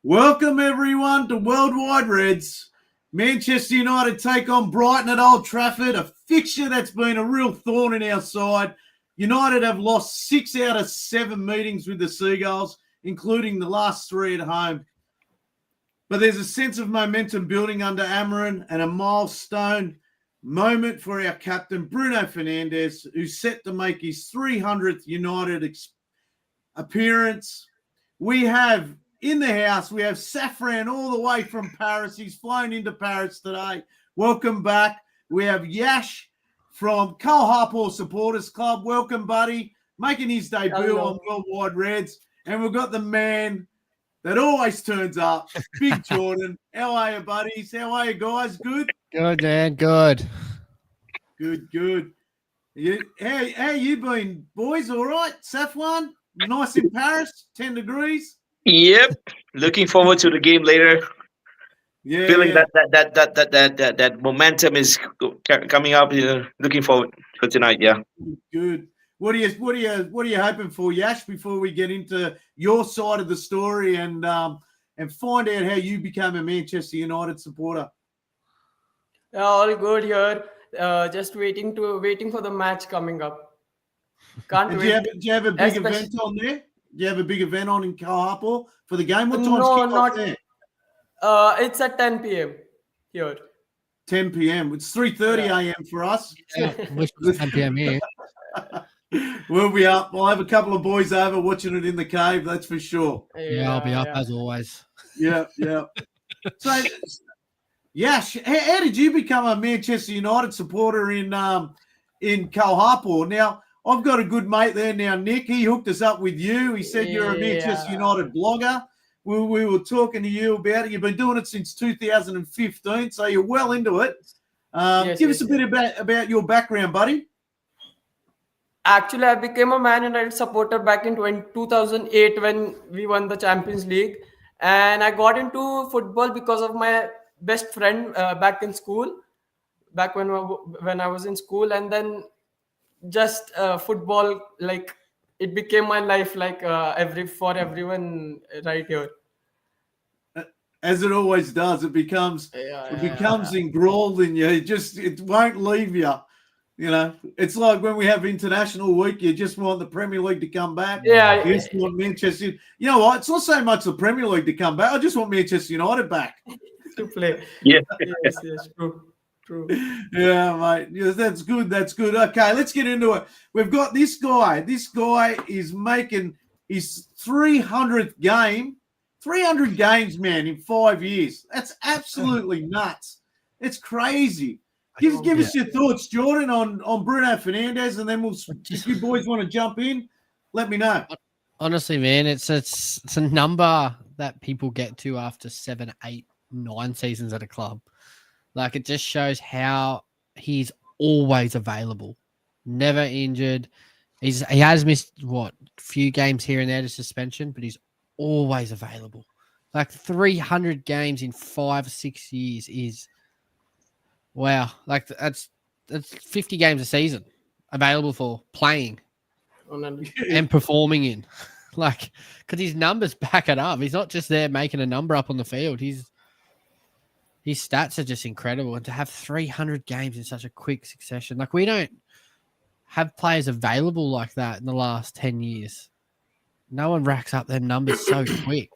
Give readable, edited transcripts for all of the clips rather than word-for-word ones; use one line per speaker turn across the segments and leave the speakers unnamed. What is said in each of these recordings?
Welcome, everyone, to Worldwide Reds. Manchester United take on Brighton at Old Trafford, a fixture that's been a real thorn in our side. United have lost 6 out of 7 meetings with the Seagulls, including the last 3 at home. But there's a sense of momentum building under Amarin and a milestone moment for our captain, Bruno Fernandes, who's set to make his 300th United appearance. We have in the house, we have Safran all the way from Paris. He's flown into Paris today. Welcome back. We have Yash from Cole Harpur Supporters Club. Welcome, buddy. Making his debut on Worldwide Reds. And we've got the man that always turns up, Big Jordan. How are you, buddies? How are you, guys? Good?
Good, man. Good.
Good. How you been, boys? All right? Safwan? Nice in Paris? 10 degrees?
Yep. Looking forward to the game later.
Yeah.
Feeling that momentum is coming up. Looking forward for tonight. Yeah.
Good. What are you hoping for, Yash? Before we get into your side of the story and find out how you became a Manchester United supporter.
All good here. Just waiting for the match coming up. Can't wait.
Do you have a big event on there? Do you have a big event on in Cole Harpur for the game? What time's
not
there?
It's at 10 p.m. here.
10 p.m. It's 3:30 a.m. for us.
Yeah, wish it was 10 p.m. here.
We'll be up. We'll have a couple of boys over watching it in the cave. That's for sure.
Yeah, I'll be up as always.
Yeah. So, Yash, how did you become a Manchester United supporter in Cole Harpur? Now, I've got a good mate there now, Nick. He hooked us up with you. He said you're a Manchester United blogger. We were talking to you about it. You've been doing it since 2015, so you're well into it. Give us a bit about your background, buddy.
Actually, I became a Man United supporter back in 2008 when we won the Champions League. And I got into football because of my best friend back in school, back when I was in school. And then just football, like, it became my life, like for everyone right here.
As it always does, it becomes enthralled in you. It won't leave you. You know, it's like when we have international week, you just want the Premier League to come back.
Yeah.
You just want Manchester. You know what? It's not so much the Premier League to come back. I just want Manchester United back
to play.
Yeah.
Yes, true.
Yeah, mate. Yes, that's good. Okay, let's get into it. We've got this guy. This guy is making his 300th game. 300 games, man, in 5 years. That's absolutely nuts. It's crazy. Give us your thoughts, Jordan, on Bruno Fernandes, and then if you boys want to jump in, let me know.
Honestly, man, it's a number that people get to after 7, 8, 9 seasons at a club. Like, it just shows how he's always available, never injured. He has missed a few games here and there to suspension, but he's always available. Like 300 games in 5 or 6 years is wow. Like that's 50 games a season available for playing and performing in. Like, because his numbers back it up. He's not just there making a number up on the field. His stats are just incredible. And to have 300 games in such a quick succession, like, we don't have players available like that in the last 10 years. No one racks up their numbers so quick.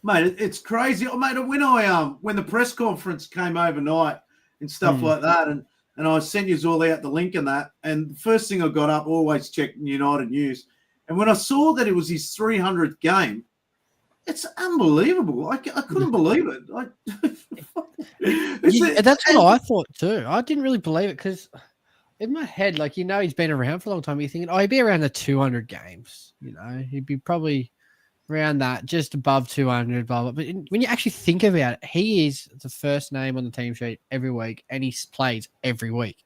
Mate, it's crazy. Mate, when the press conference came overnight and stuff like that, and I sent you all out the link and that, and the first thing I got up, always checking United News, and when I saw that it was his 300th game, it's unbelievable. I couldn't believe it.
That's what I thought too. I didn't really believe it because in my head, like, he's been around for a long time. You're thinking, he'd be around the 200 games. He'd be probably around that, just above 200, blah, blah. But when you actually think about it, he is the first name on the team sheet every week, and he plays every week.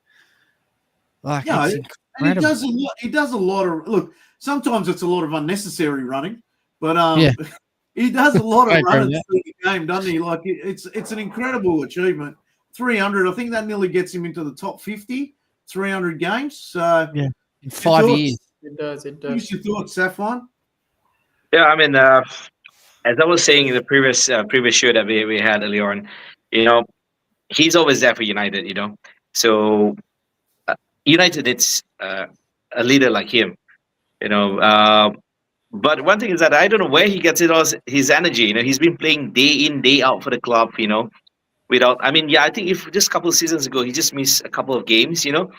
Like,
and he does a lot. He does a lot of sometimes it's a lot of unnecessary running, but he does a lot of running through the game, doesn't he? Like, it's an incredible achievement. 300, I think that nearly gets him into the top 50. 300 games. So
in 5 years.
It does.
What's your thoughts, Safwan?
Yeah, I mean, as I was saying in the previous show that we had earlier on, you know, he's always there for United. You know, so United it's a leader like him. You know, but one thing is that I don't know where he gets it all his energy. You know, he's been playing day in day out for the club. You know, without I mean, yeah, I think if just a couple of seasons ago he just missed a couple of games. You know,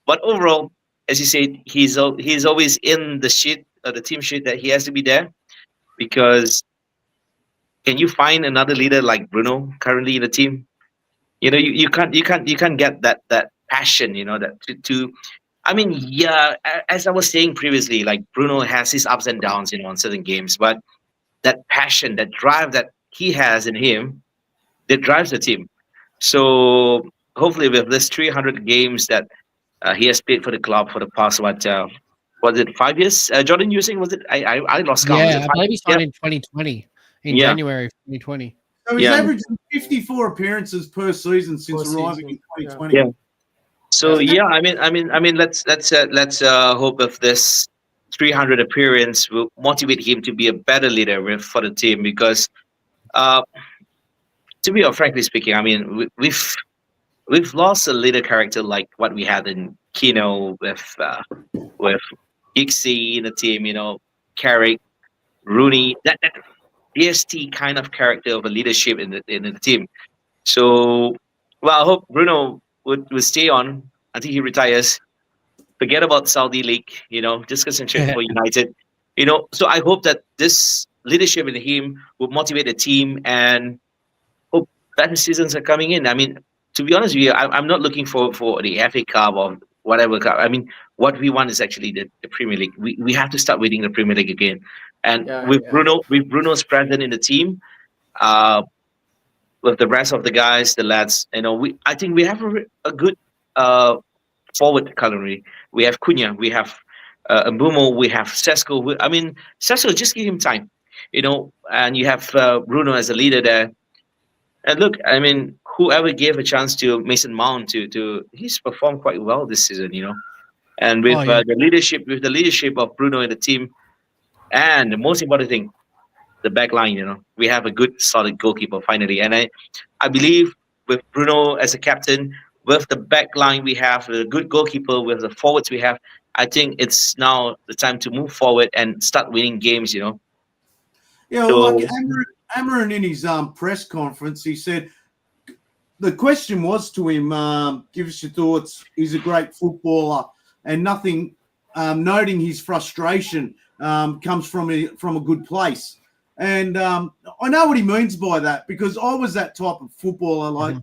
but overall, as you said, he's always in the sheet, the team sheet that he has to be there because can you find another leader like Bruno currently in the team? You know, you can't get that passion. You know that to I mean, yeah, as I was saying previously, like Bruno has his ups and downs, you know, on certain games, but that passion, that drive that he has in him, that drives the team. So hopefully, with this 300 games that he has played for the club for the past what was it 5 years? Jordan, you saying was it? I lost count. Was it
Yeah, I
5
believe he
years?
signed in 2020, in
Yeah,
January of 2020.
So he's
yeah,
averaging 54 appearances per season since
Per
arriving
season.
in
Yeah.
2020.
yeah. So
Yeah.
yeah, I mean, let's hope if this 300 appearance will motivate him to be a better leader for the team because uh, to be frankly speaking, I mean we've lost a leader character like what we had in Kino with Gixie in the team, you know, Carrick, Rooney, that BST kind of character of a leadership in the team. So well, I hope Bruno would stay on until he retires. Forget about Saudi League, you know, just concentrate for United. You know, so I hope that this leadership in him will motivate the team and hope better seasons are coming in. I mean, to be honest with you, I'm not looking for the FA Cup or whatever cup. I mean, what we want is actually the Premier League. We have to start winning the Premier League again. And
Yeah, yeah.
With Bruno's presence in the team, uh, with the rest of the guys, the lads, you know, I think we have a good uh, forward culinary. We have Cunha, we have Mbumo, we have Sesko. I mean, Sesko, just give him time, you know, and you have Bruno as a leader there. And look, I mean, whoever gave a chance to Mason Mount to he's performed quite well this season, you know. And
Oh
with
yeah.
the leadership of Bruno in the team, and the most important thing, the back line, you know, we have a good solid goalkeeper finally. And I believe with Bruno as a captain, with the back line we have, a good goalkeeper, with the forwards we have, I think it's now the time to move forward and start winning games, you know.
Yeah, well, like
So
Amarin in his press conference, he said the question was to him, give us your thoughts. He's a great footballer, and nothing, noting his frustration comes from a good place. And I know what he means by that because I was that type of footballer, like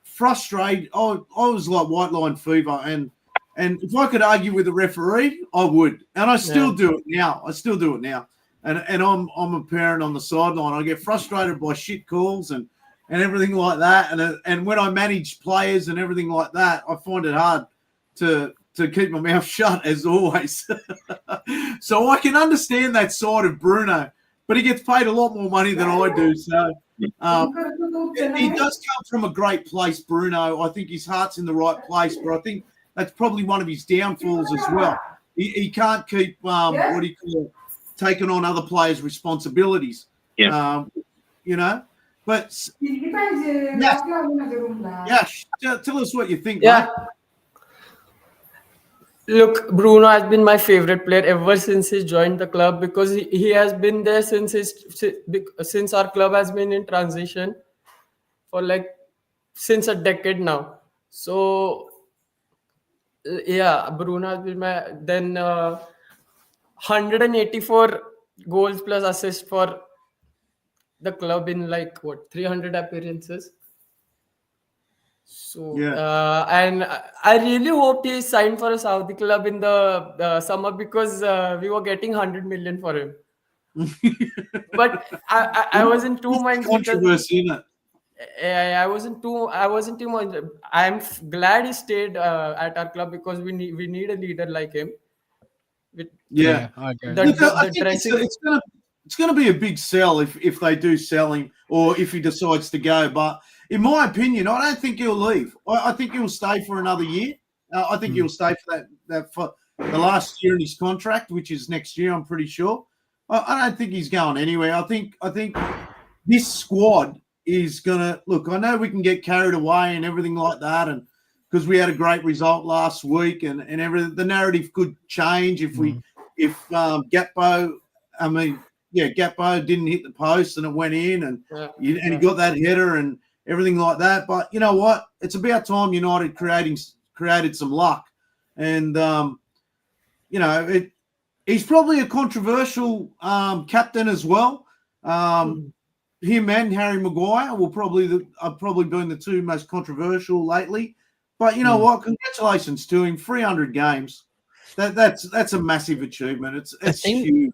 frustrated. I was like white line fever, and if I could argue with the referee, I would, and I still do it now. And I'm a parent on the sideline. I get frustrated by shit calls and everything like that. And when I manage players and everything like that, I find it hard to keep my mouth shut as always. So I can understand that side of Bruno, but he gets paid a lot more money than I do. So he does come from a great place, Bruno. I think his heart's in the right place, but I think that's probably one of his downfalls as well. He can't keep taking on other players' responsibilities.
yeah.
You know, but tell us what you think.
Yeah.
Mate.
Look, Bruno has been my favorite player ever since he joined the club because he has been there since our club has been in transition for like since a decade now. So yeah, Bruno has been my 184 goals plus assists for the club in like 300 appearances. So and I really hoped he signed for a Saudi club in the summer because we were getting 100 million for him. But I wasn't too minded because
Controversy in it.
I wasn't too much. I'm glad he stayed at our club because we need a leader like him. With
Yeah.
I agree.
Look, I
the
think
dressing.
it's gonna be a big sell if they do sell him or if he decides to go. But in my opinion, I don't think he'll leave. I think he'll stay for another year. I think he'll stay for that for the last year in his contract, which is next year. I'm pretty sure. I don't think he's going anywhere. I think this squad is gonna look. I know we can get carried away and everything like that, and because we had a great result last week, and everything, the narrative could change if Gatbo. I mean, yeah, Gatbo didn't hit the post and it went in, and he got that header and everything like that. But you know what? It's about time United created some luck, and you know he's probably a controversial captain as well. Him and Harry Maguire will probably been the two most controversial lately. But you know what? Congratulations to him. 300 games. That's a massive achievement. It's huge.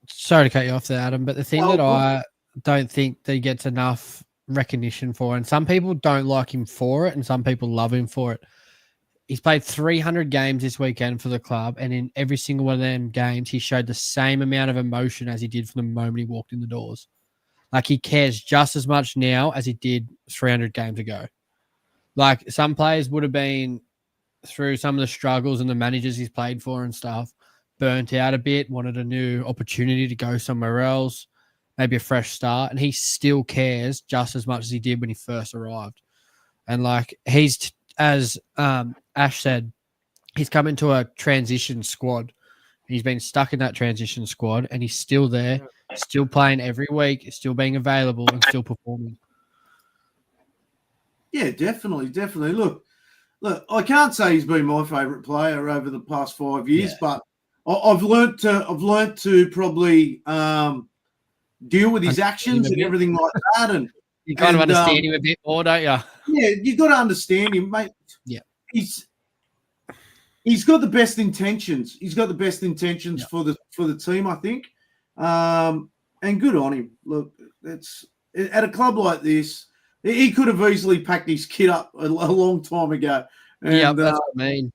Sorry to cut you off there, Adam, but the thing that I don't think that he gets enough recognition for, and some people don't like him for it, and some people love him for it. He's played 300 games this weekend for the club, and in every single one of them games, he showed the same amount of emotion as he did from the moment he walked in the doors. Like, he cares just as much now as he did 300 games ago. Like, some players would have been through some of the struggles and the managers he's played for and stuff, burnt out a bit, wanted a new opportunity to go somewhere else, maybe a fresh start, and he still cares just as much as he did when he first arrived. And, like, he's, as Ash said, he's come into a transition squad. He's been stuck in that transition squad, and he's still there, still playing every week, still being available, and still performing. Yeah,
definitely. Look, I can't say he's been my favourite player over the past 5 years, but I've learnt to probably deal with his actions and everything like that, and
you kind of understand him a bit more, don't you?
Yeah, you got to understand him, mate.
Yeah,
he's got the best intentions. He's got the best intentions for the team, I think, and good on him. Look, it's at a club like this. He could have easily packed his kit up a long time ago. And,
that's what I mean.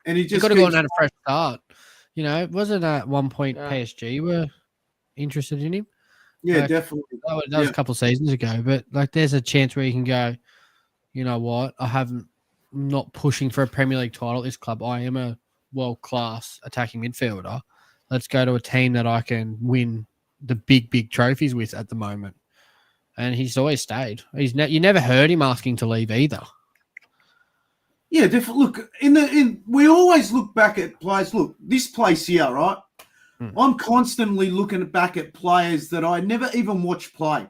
And he
could have gone at a fresh start. You know, wasn't at one point PSG were interested in him?
Yeah, definitely.
That was a couple of seasons ago. But like, there's a chance where you can go, you know what? I'm not pushing for a Premier League title at this club. I am a world-class attacking midfielder. Let's go to a team that I can win the big trophies with at the moment. And he's always stayed. You never heard him asking to leave either.
Yeah, definitely. Look, we always look back at players. Look, this place here, right? I'm constantly looking back at players that I never even watched play.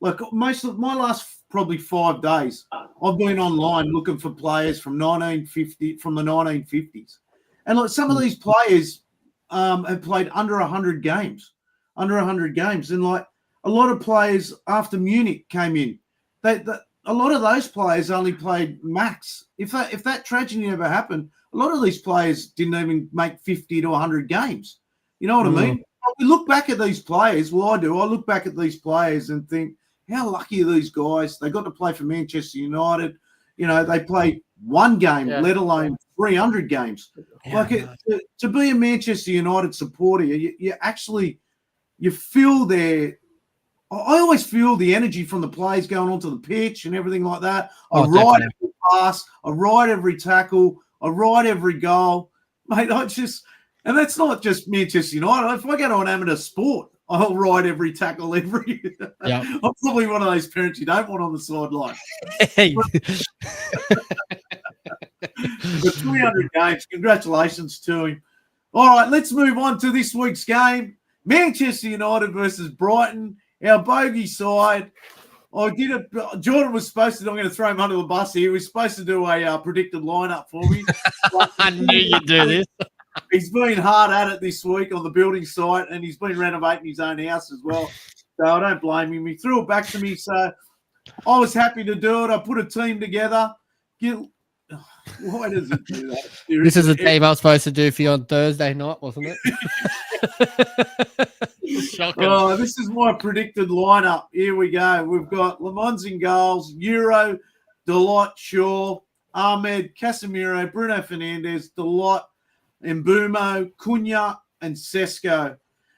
Like, most of my last probably 5 days, I've been online looking for players from the 1950s, and like some of these players have played under 100 games, and like. A lot of players after Munich came in. A lot of those players only played max. If that tragedy never happened, a lot of these players didn't even make 50 to 100 games. You know what I mean? We look back at these players. Well, I do. I look back at these players and think, how lucky are these guys? They got to play for Manchester United. You know, they played one game, let alone 300 games. Yeah, to be a Manchester United supporter, you feel their. I always feel the energy from the players going onto the pitch and everything like that. I ride every pass. I ride every tackle. I ride every goal. Mate, and that's not just Manchester United. If I go to an amateur sport, I'll ride every tackle I'm probably one of those parents you don't want on the sideline. But 300 games, congratulations to him. All right, let's move on to this week's game. Manchester United versus Brighton. Our bogey side. Jordan was supposed to. I'm going to throw him under the bus here. He was supposed to do a predicted lineup for me.
I knew you'd do this.
He's been hard at it this week on the building site, and he's been renovating his own house as well. So I don't blame him. He threw it back to me, so I was happy to do it. I put a team together. Why does it do that? Seriously.
This is a team I was supposed to do for you on Thursday night, wasn't it? Shocking.
Oh, this is my predicted lineup. Here we go. We've got Lemons in goals, Euro, Dalot, Shaw, Ahmed, Casemiro, Bruno Fernandes, Dalot, Mbumo, Cunha, and Sesko.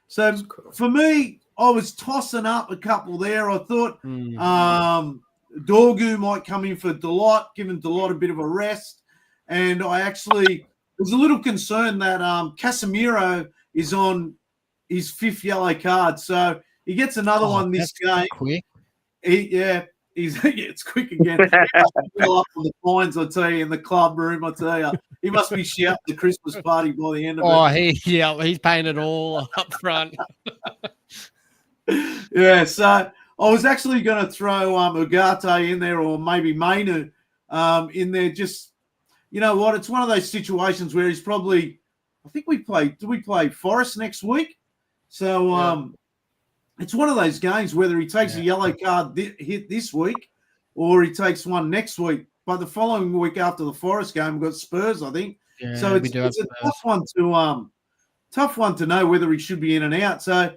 So for me, I was tossing up a couple there. I thought Dorgu might come in for Dalot, giving Dalot a bit of a rest. And I actually was a little concerned that Casemiro is his 5th yellow card. So he gets another one this game.
Quick.
It's quick again. He must be well up on the fines, I tell you, in the club room, I tell you. He must be shouting the Christmas party by the end of it.
He's paying it all up front.
Yeah, so I was actually going to throw Ugarte in there, or maybe Mainu in there. Just, you know what? It's one of those situations where he's probably, I think we play Forest next week? So it's one of those games whether he takes a yellow card hit this week or he takes one next week. But the following week after the Forest game, we've got Spurs, I think.
Yeah,
so it's a tough one to know whether he should be in and out. So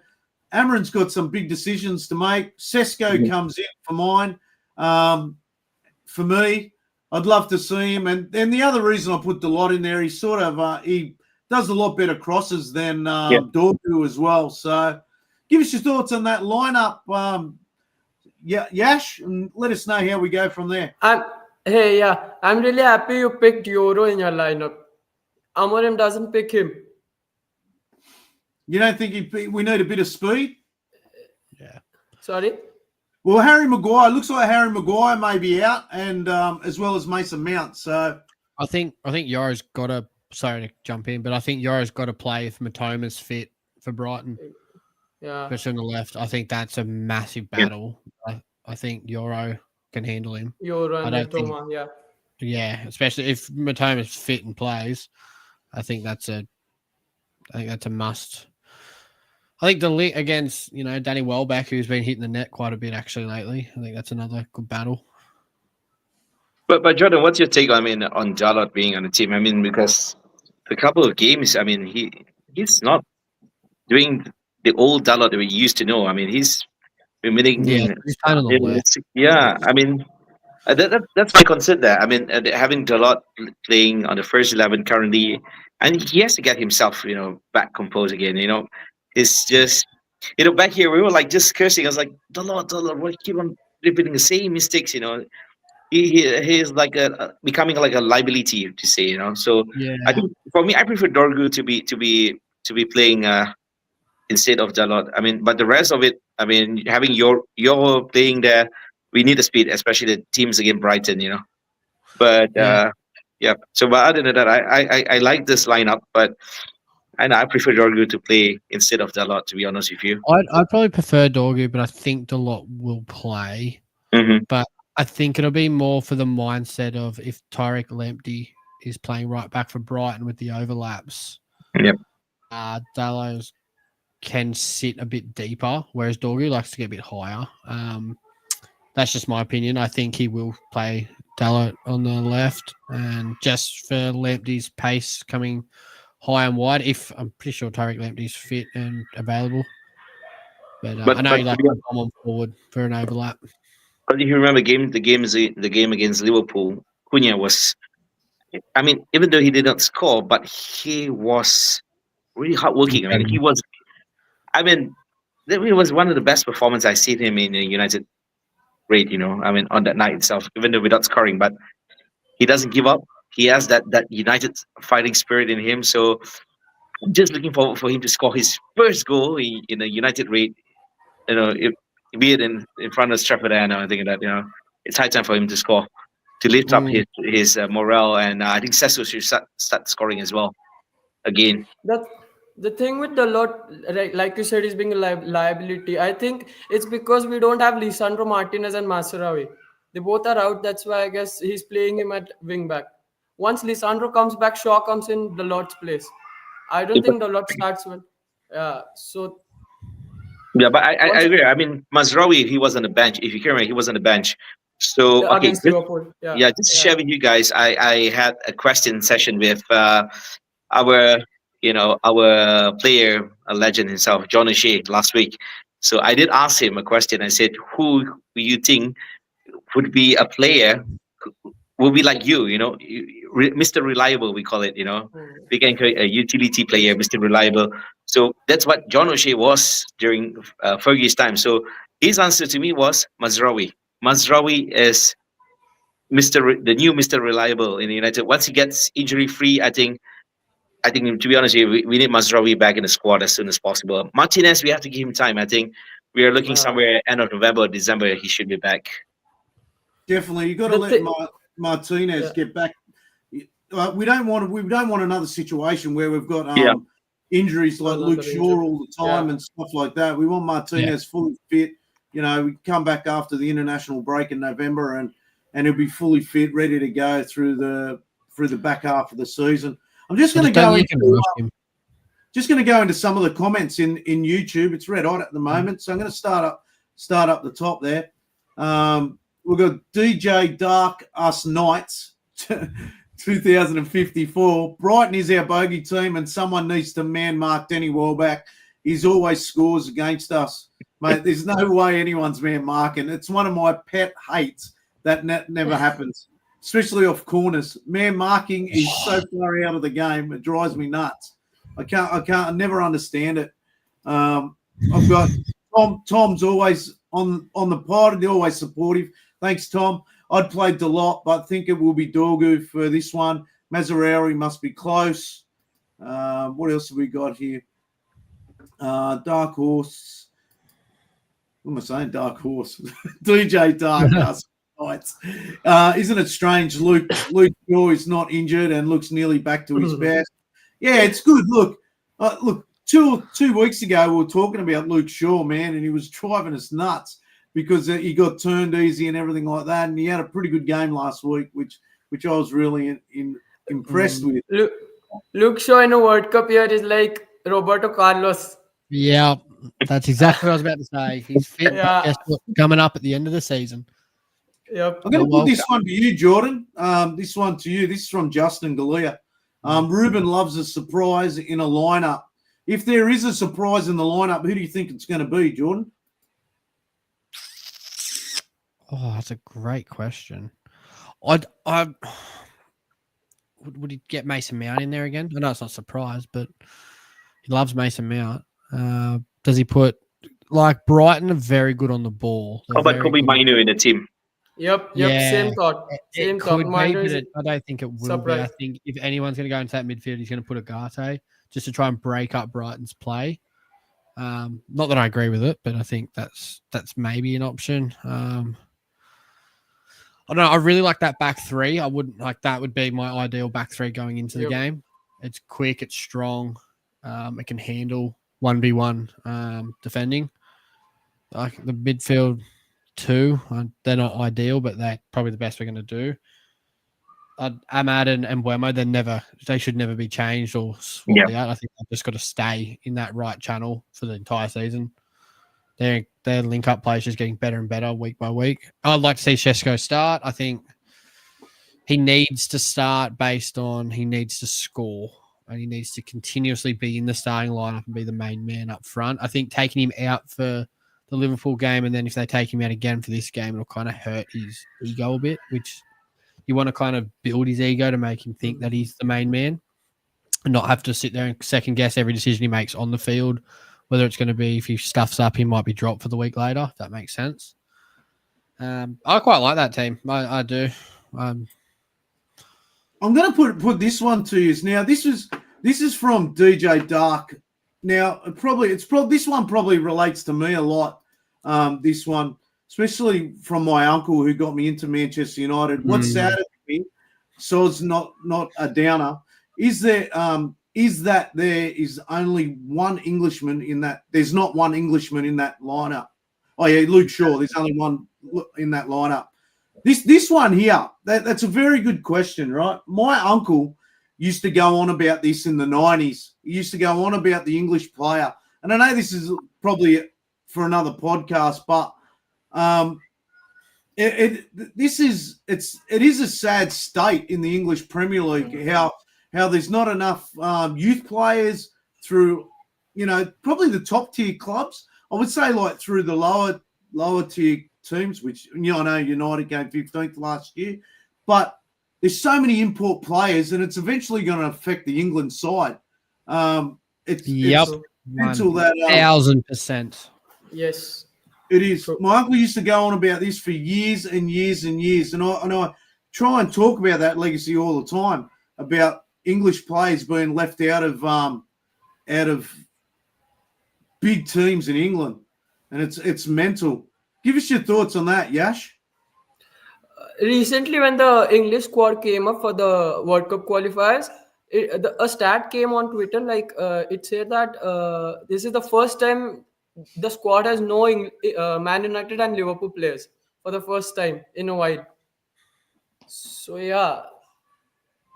Amarin's got some big decisions to make. Sesko comes in for mine. For me, I'd love to see him. And then the other reason I put Dalot in there, he sort of he does a lot better crosses than Dorgu as well. So give us your thoughts on that lineup, Yash, and let us know how we go from there.
I'm really happy you picked Euro in your lineup. Amorim doesn't pick him.
You don't think we need a bit of speed?
Yeah.
Sorry?
Well, looks like Harry Maguire may be out, and as well as Mason Mount. So
I think Yoro's got to. Sorry to jump in, but I think Yoro's got to play if Matoma's fit for Brighton.
Yeah.
Especially on the left. I think that's a massive battle. I think Yoro can handle him.
Euro and Mitoma,
Yeah, especially if Matoma's fit and plays. I think that's a must. I think the link against, Danny Welbeck, who's been hitting the net quite a bit actually lately. I think that's another good battle.
But Jordan, what's your take on Dalot being on the team? I mean, because a couple of games, I mean, he's not doing the old Dalot that we used to know. I mean, he's been winning.
He's kind of the left.
Yeah, I mean, that's my concern there. I mean, having Dalot playing on the first 11 currently, and he has to get himself, back composed again. It's just, back here we were like just cursing. I was like, Dalot, why keep on repeating the same mistakes? He is like becoming like a liability to say. So I think for me, I prefer Dorgu to be playing instead of Dalot. I mean, but the rest of it, I mean, having your playing there, we need the speed, especially the teams against Brighton. But So, but other than that, I like this lineup, but. And I prefer Dorgu to play instead of Dalot, to be honest with you.
I'd probably prefer Dorgu, but I think Dalot will play.
Mm-hmm.
But I think it'll be more for the mindset of if Tariq Lamptey is playing right back for Brighton with the overlaps.
Yep.
Dalot can sit a bit deeper, whereas Dorgu likes to get a bit higher. That's just my opinion. I think he will play Dalot on the left, and just for Lamptey's pace coming high and wide, if I'm pretty sure Tariq Lamptey's fit and available. But I know he likes to come on forward for an overlap.
But if you remember the game against Liverpool, Cunha was, I mean, even though he did not score, but he was really hardworking. I mean, it was one of the best performances I seen him in a United rate, I mean, on that night itself, even though without scoring, but he doesn't give up. He has that United fighting spirit in him. So I'm just looking forward for him to score his first goal in a United rate. Be it in front of Trafford and everything like that. It's high time for him to score, to lift up his morale. And I think Sesko should start scoring as well again.
The thing with Dalot, like you said, is being a liability. I think it's because we don't have Lisandro Martinez and Masraoui. They both are out. That's why I guess he's playing him at wing back. Once Lisandro comes back, Shaw comes in Dalot's place. I don't think Dalot starts with. So.
Yeah, but I agree. I mean, Mazraoui, he was on the bench. If you can remember, he was on the bench. So
against Liverpool.
Just to share with you guys, I had a question session with our player, a legend himself, John O'Shea, last week. So I did ask him a question. I said, who do you think would be a player will be like you, Mr. Reliable, we call it, we can call it a utility player, Mr. Reliable. So that's what John O'Shea was during Fergie's time. So his answer to me was Mazraoui. Mazraoui is the new Mr. Reliable in the United. Once he gets injury free, I think I think, to be honest, we need Mazraoui back in the squad as soon as possible. Martinez, we have to give him time. I think we are looking somewhere end of November or December. He should be back.
Definitely, you got to let Martinez get back. We don't want another situation where we've got injuries like Luke Shaw all the time and stuff like that. We want Martinez fully fit. You know, we come back after the international break in November, and he'll be fully fit, ready to go through the back half of the season. I'm just going to go into some of the comments in YouTube. It's red hot at the moment, so I'm going to start up the top there. We've got DJ Dark Us Knights 2054. Brighton is our bogey team, and someone needs to man mark Danny Welbeck. He's always scores against us, mate. There's no way anyone's man marking. It's one of my pet hates that never happens, especially off corners. Man marking is so far out of the game; it drives me nuts. I never understand it. I've got Tom's always on the pod, and always supportive. Thanks, Tom. I'd play Delot, but think it will be Dorgu for this one. Mazraoui must be close. What else have we got here? Dark Horse. What am I saying? Dark Horse. DJ Dark Knights. Isn't it strange? Luke Shaw is not injured and looks nearly back to his best. Yeah, it's good. Look, 2 weeks ago we were talking about Luke Shaw, man, and he was driving us nuts because he got turned easy and everything like that, and he had a pretty good game last week, which I was really impressed with.
Luke Shaw in a World Cup year is like Roberto Carlos.
Yeah, that's exactly what I was about to say. He's fit. Guess what? Coming up at the end of the season.
Yep.
I'm going to put this one to you, Jordan. This one to you. This is from Justin Galea. Ruben loves a surprise in a lineup. If there is a surprise in the lineup, who do you think it's going to be, Jordan?
Oh, that's a great question. Would he get Mason Mount in there again? I know it's not a surprise, but he loves Mason Mount. Does he put Brighton are very good on the ball?
How about Kobe Mainu in the team?
Yep. Yeah, same thought.
It could be, but I don't think it will be. I think if anyone's going to go into that midfield, he's going to put Agate just to try and break up Brighton's play. Not that I agree with it, but I think that's maybe an option. I don't know. I really like that back three. I wouldn't that would be my ideal back three going into the game. It's quick, it's strong, it can handle 1v1 defending. Like the midfield two, they're not ideal, but they're probably the best we're going to do. Ahmad and Mbeumo, they should never be changed or swapped out. I think they've just got to stay in that right channel for the entire season. Their link-up play is just getting better and better week by week. I'd like to see Šeško start. I think he needs to start based on he needs to score and he needs to continuously be in the starting lineup and be the main man up front. I think taking him out for the Liverpool game and then if they take him out again for this game, it'll kind of hurt his ego a bit, which you want to kind of build his ego to make him think that he's the main man and not have to sit there and second guess every decision he makes on the field. Whether it's going to be if he stuffs up, he might be dropped for the week later. If that makes sense. I quite like that team. I do.
I'm going to put this one to you. Now, this is from DJ Dark. Now, this one probably relates to me a lot. This one, especially from my uncle who got me into Manchester United. What's sad to me, so it's not a downer, is that there is only one Englishman in that. There's not one Englishman in that lineup. Oh yeah, Luke Shaw. There's only one in that lineup. This one here. That's a very good question, right? My uncle used to go on about this in the 90s. He used to go on about the English player, and I know this is probably for another podcast, but it is a sad state in the English Premier League how there's not enough youth players through, probably the top tier clubs. I would say like through the lower tier teams, which, I know United came 15th last year, but there's so many import players and it's eventually going to affect the England side. It's mental that
1,000%.
Yes.
It is. My uncle used to go on about this for years and years and years. And I try and talk about that legacy all the time about, English players being left out of big teams in England, and it's mental. Give us your thoughts on that, Yash.
Recently, when the English squad came up for the World Cup qualifiers, a stat came on Twitter, like it said that this is the first time the squad has no Man United and Liverpool players for the first time in a while. So yeah,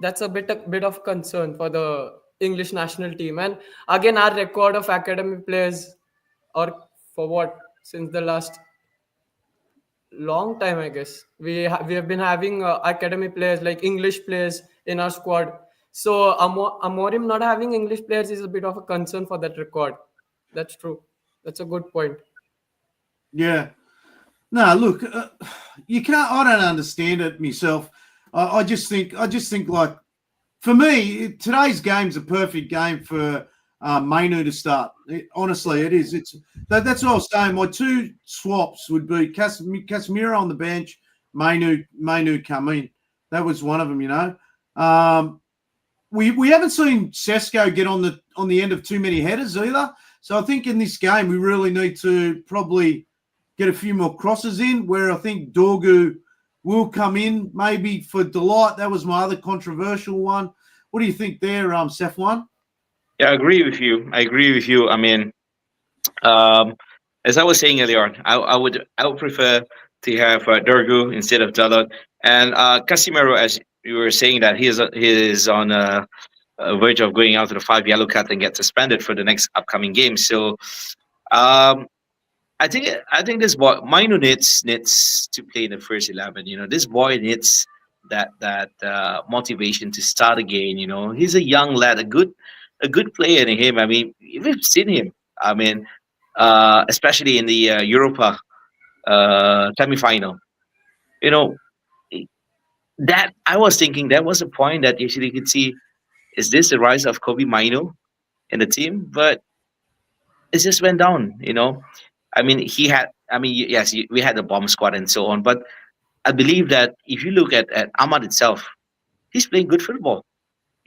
that's a bit of concern for the English national team. And again, our record of academy players, or for what, since the last long time, I guess we have been having academy players like English players in our squad. So Amorim not having English players is a bit of a concern for that record. That's true. That's a good point.
Yeah. No, look, you can't. I don't understand it myself. I just think like, for me, today's game's a perfect game for Mainu to start. Honestly, it is. That's what I was saying. My two swaps would be Casemiro on the bench, Mainu come in. That was one of them. We haven't seen Sesko get on the end of too many headers either. So I think in this game we really need to probably get a few more crosses in, where I think Dorgu will come in, maybe for Delight. That was my other controversial one. What do you think there, Safwan?
Yeah, I agree with you. I mean, as I was saying earlier on, I would prefer to have Dorgu instead of Dalot, and Casemiro, as you were saying, that he is on a verge of going out to the 5 yellow card and get suspended for the next upcoming game. So I think this boy Mainu needs to play in the first 11. This boy needs that motivation to start again. He's a young lad, a good player in him. I mean, we've seen him. I mean, especially in the Europa semi-final. That I was thinking that was a point that actually you could see, is this the rise of Kobe Mainu in the team? But it just went down. I mean, yes, we had the bomb squad and so on, but I believe that if you look at Ahmad itself, he's playing good football.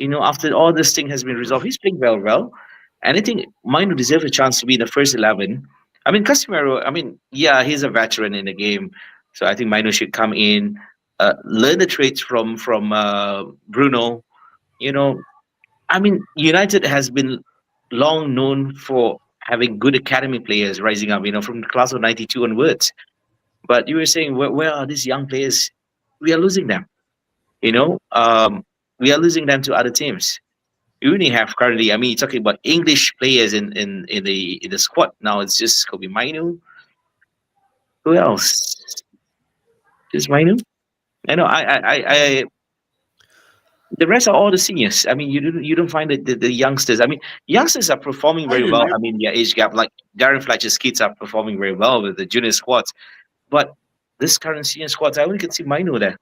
After all this thing has been resolved, he's playing well. And I think Mainu deserves a chance to be in the first 11. I mean, Casemiro, yeah, he's a veteran in the game. So I think Mainu should come in, learn the traits from Bruno. United has been long known for having good academy players rising up, from the class of 92 onwards. But you were saying, where are these young players? We are losing them. We are losing them to other teams. We only have currently, you're talking about English players in the squad. Now it's just Kobe Mainu. Who else? Just Mainu? I know. I the rest are all the seniors. You don't find the youngsters. Youngsters are performing very well. Their age gap, like Darren Fletcher's kids, are performing very well with the junior squads. But this current senior squads, I only can see Mainu there.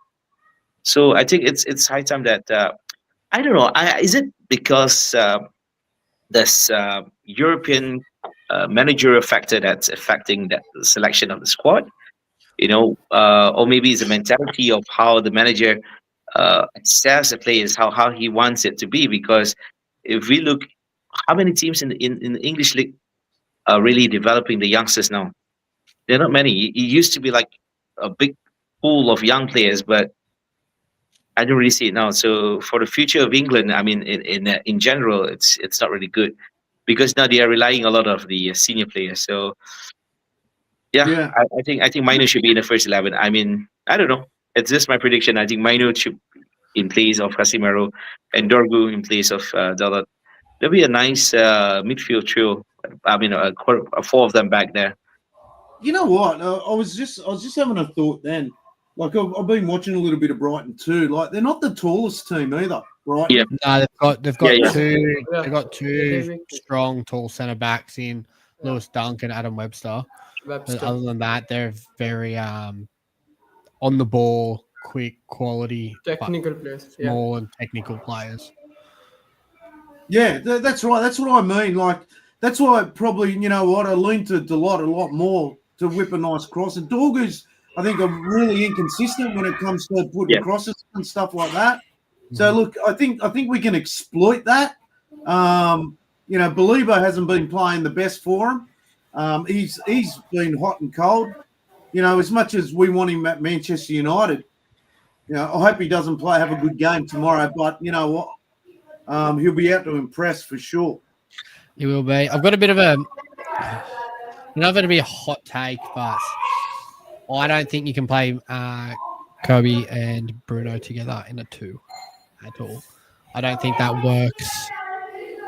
So I think it's high time that I don't know. Is it because this European managerial factor that's affecting the selection of the squad? Or maybe it's a mentality of how the manager assess the players, how he wants it to be. Because if we look, how many teams in the English league are really developing the youngsters now? There are not many. It used to be like a big pool of young players, but I don't really see it now. So for the future of England, in general, it's not really good, because now they are relying a lot of the senior players. So yeah. I think Mainu should be in the first 11. I don't know. It's just my prediction. I think Mainu should in place of Casemiro and Dorgu in place of Dalot. There'll be a nice midfield trio. Four of them back there.
You know what? I was just having a thought then. Like, I've been watching a little bit of Brighton too. Like, they're not the tallest team either, Brighton.
Yeah.
No, they've got
Yeah.
two. They've got two strong, tall centre backs in Lewis Dunk and Adam Webster. But other than that, they're very on the ball, quick, quality,
technical players,
small and technical players.
Yeah, that's right. That's what I mean. Like, that's why probably, I lean to Delight a lot more to whip a nice cross. And Dorgu's, I think, are really inconsistent when it comes to putting crosses and stuff like that. So look, I think we can exploit that. Balibo hasn't been playing the best for him. He's been hot and cold. As much as we want him at Manchester United, I hope he doesn't have a good game tomorrow. But you know what? He'll be out to impress for sure.
He will be. I've got a bit of a. Not going to be a hot take, but I don't think you can play Kobe and Bruno together in a 2 at all. I don't think that works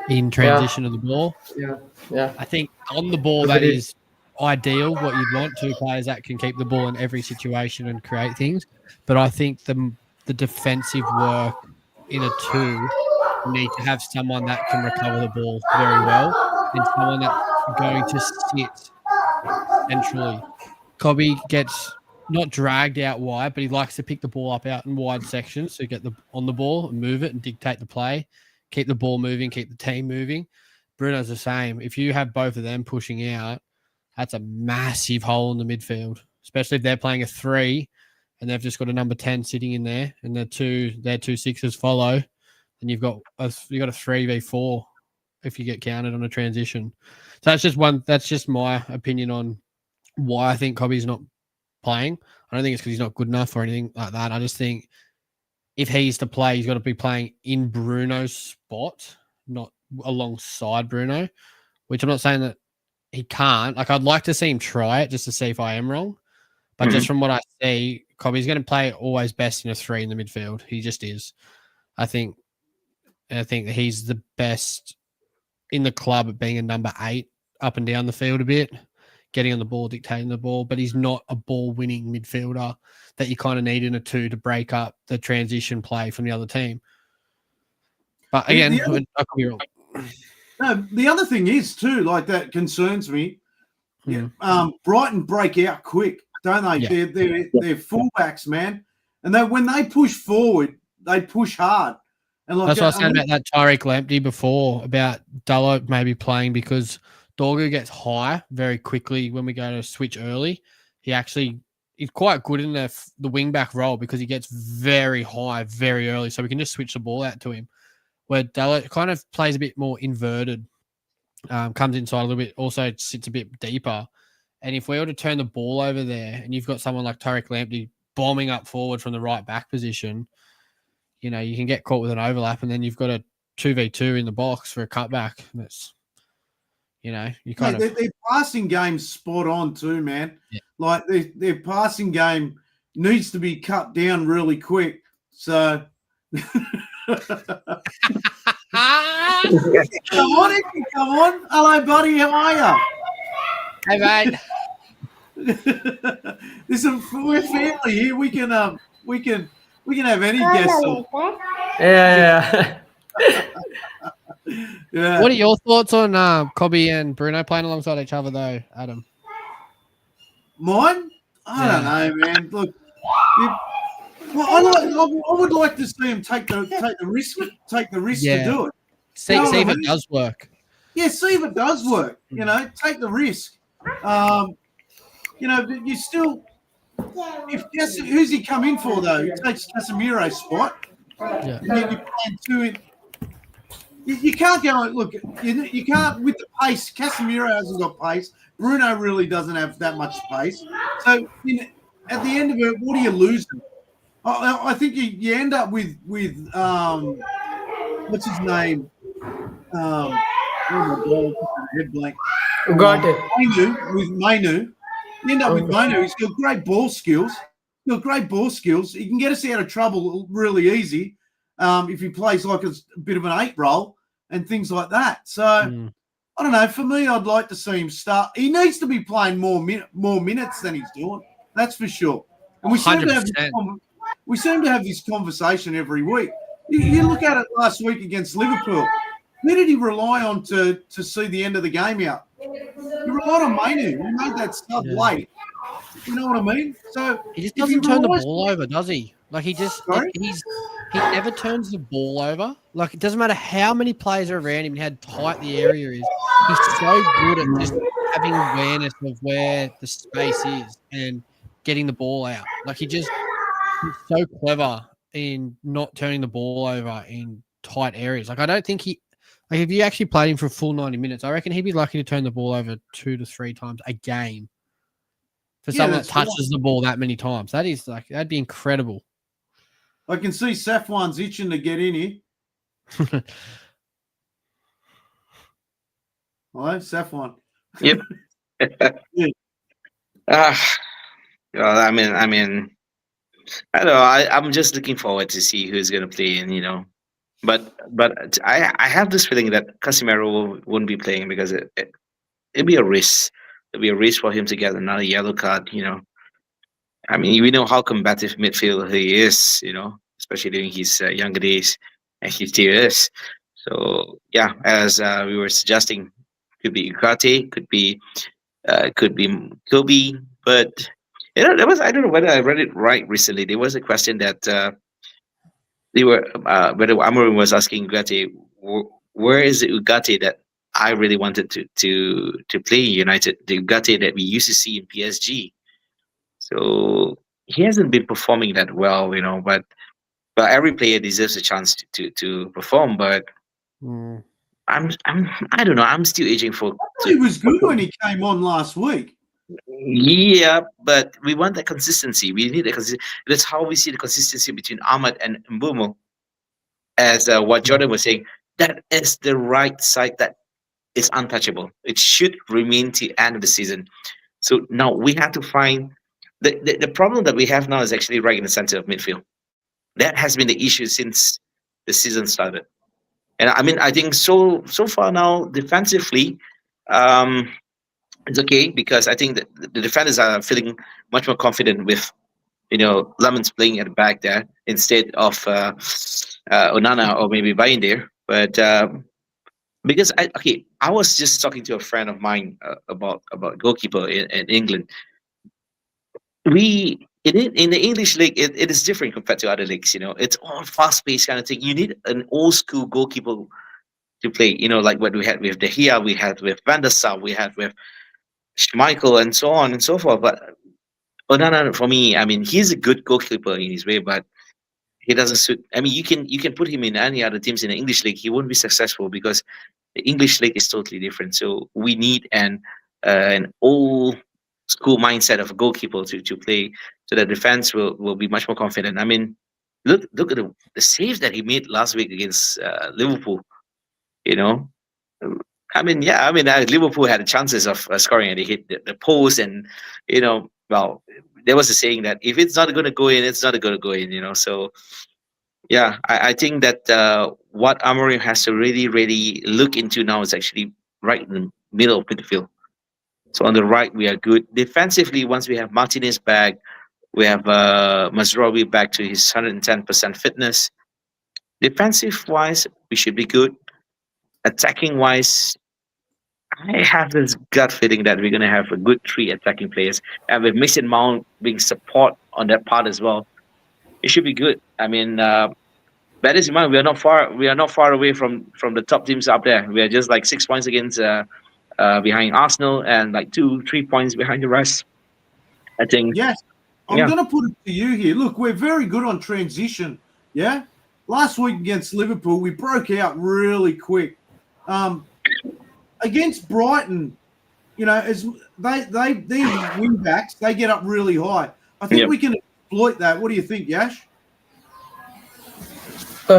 in transition of the ball.
Yeah.
I think on the ball that is ideal, what you'd want, 2 players that can keep the ball in every situation and create things. But I think the defensive work in a 2, you need to have someone that can recover the ball very well and someone that's going to sit centrally. Kobe gets not dragged out wide, but he likes to pick the ball up out in wide sections to get on the ball and move it and dictate the play, keep the ball moving, keep the team moving. Bruno's the same. If you have both of them pushing out, that's a massive hole in the midfield, especially if they're playing a 3 and they've just got a number 10 sitting in there and their two 6s follow, then you've got a 3v4 if you get counted on a transition. So that's just my opinion on why I think Kobe's not playing. I don't think it's because he's not good enough or anything like that. I just think if he's to play, he's got to be playing in Bruno's spot, not alongside Bruno, which I'm not saying that he can't. Like, I'd like to see him try it just to see if I am wrong. But just from what I see, Kobe's going to play always best in a 3 in the midfield. He just is. I think that he's the best in the club at being a number 8 up and down the field a bit, getting on the ball, dictating the ball, but he's not a ball-winning midfielder that you kind of need in a 2 to break up the transition play from the other team. But again, I could be wrong.
No, the other thing is too, like, that concerns me. Brighton break out quick, don't they?
Yeah.
They're fullbacks, man, and when they push forward, they push hard. And
that's what I was saying about that Tariq Lamptey before, about Dalot maybe playing because Dorgu gets high very quickly when we go to switch early. He's quite good in the wing-back role because he gets very high very early, so we can just switch the ball out to him. Where Dalot kind of plays a bit more inverted, comes inside a little bit, also sits a bit deeper. And if we were to turn the ball over there and you've got someone like Tariq Lamptey bombing up forward from the right back position, you can get caught with an overlap and then you've got a 2v2 in the box for a cutback. That's, you kind of...
Their passing game's spot on too, man.
Yeah.
Like, their passing game needs to be cut down really quick. So... Come on. Hello, buddy. How are you?
Hey, mate.
Listen, we're family here. We can have any guests on.
Yeah.
Yeah.
What are your thoughts on Kobe and Bruno playing alongside each other, though, Adam?
Mine? I don't know, man. Look, I would like to see him take the risk to do it.
See if it does work.
Yeah, see if it does work. Take the risk. But you still, who's he come in for though? He takes Casemiro's spot.
Yeah.
And then you're playing 2 in. You can't go. Look, you can't with the pace. Casemiro hasn't got pace. Bruno really doesn't have that much pace. So at the end of it, what are you losing? I think you end up with what's his name? Oh my God, head blank.
Got it.
Mainu. You end up with Mainu. He's got great ball skills. He can get us out of trouble really easy if he plays like a bit of an 8 role and things like that. So I don't know. For me, I'd like to see him start. He needs to be playing more minutes than he's doing. That's for sure. And we seem to have this conversation every week. You look at it last week against Liverpool. Who did he rely on to see the end of the game out? He relied on Mainu. He made that sub late. You know what I mean? So
he just doesn't turn the ball over, does he? Like, he never turns the ball over. Like, it doesn't matter how many players are around him and how tight the area is. He's so good at just having awareness of where the space is and getting the ball out. Like, he's so clever in not turning the ball over in tight areas. Like I don't think if you actually played him for a full 90 minutes, I reckon he'd be lucky to turn the ball over 2 to 3 times a game for
Yeah,
someone that
that's right.
touches the ball that many times. That'd be incredible.
I can see Safwan's itching to get in here. Hello, Safwan.
Yep.
Yeah.
Well, I don't know. I'm just looking forward to see who's going to play, and. But I have this feeling that Casemiro won't be playing because it'd be a risk. It'd be a risk for him to get another yellow card. I mean, we know how combative midfield he is, especially during his younger days, and he still is. So yeah, as we were suggesting, could be Ugarte, could be Kobe, but there was, I don't know whether I read it right recently. There was a question that they were whether Amorim was asking Ugarte, where is the Ugarte that I really wanted to play in United, the Ugarte that we used to see in PSG. So he hasn't been performing that well, but every player deserves a chance to perform. But
Mm.
I don't know. I'm still aging for.
He was good when he came on last week.
Yeah, but we want that consistency. We need the consistency. That's how we see the consistency between Ahmad and Mbumo. As what Jordan was saying, that is the right side that is untouchable. It should remain to the end of the season. So now we have to find the problem that we have now is actually right in the center of midfield. That has been the issue since the season started. And I mean, I think so far now defensively, um, it's okay because I think that the defenders are feeling much more confident with Lemons playing at the back there instead of Onana or maybe Bain there. But because I was just talking to a friend of mine about goalkeeper in England. In the English league, it is different compared to other leagues. It's all fast paced kind of thing. You need an old school goalkeeper to play. Like what we had with De Gea, we had with Van der Sar, we had with Schmeichel, and so on and so forth. But Onana, for me, I mean, he's a good goalkeeper in his way, but he doesn't suit. I mean, you can put him in any other teams in the English league, he won't be successful because the English league is totally different. So we need an old school mindset of a goalkeeper to play, so that defense will be much more confident. I mean, look at the saves that he made last week against Liverpool. You know, I mean, yeah, I mean, Liverpool had chances of scoring and they hit the post, and well, there was a saying that if it's not going to go in, it's not going to go in. So yeah, I think that what Amorim has to really, really look into now is actually right in the middle of midfield. So on the right, we are good defensively. Once we have Martinez back, we have Mazraoui back to his 110% fitness. Defensive wise, we should be good. Attacking wise, I have this gut feeling that we're going to have a good three attacking players, and with Mason Mount being support on that part as well, it should be good. I mean, bear this in mind, we are not far. We are not far away from the top teams up there. We are just like 6 points against behind Arsenal, and like 2-3 points behind the rest. I think.
Yes. I'm
Yeah.
going to put it to you here. Look, we're very good on transition. Yeah. Last week against Liverpool, we broke out really quick. Against Brighton, as these wing backs, they get up really high. I think
Yep.
we can exploit that. What do you think, Yash?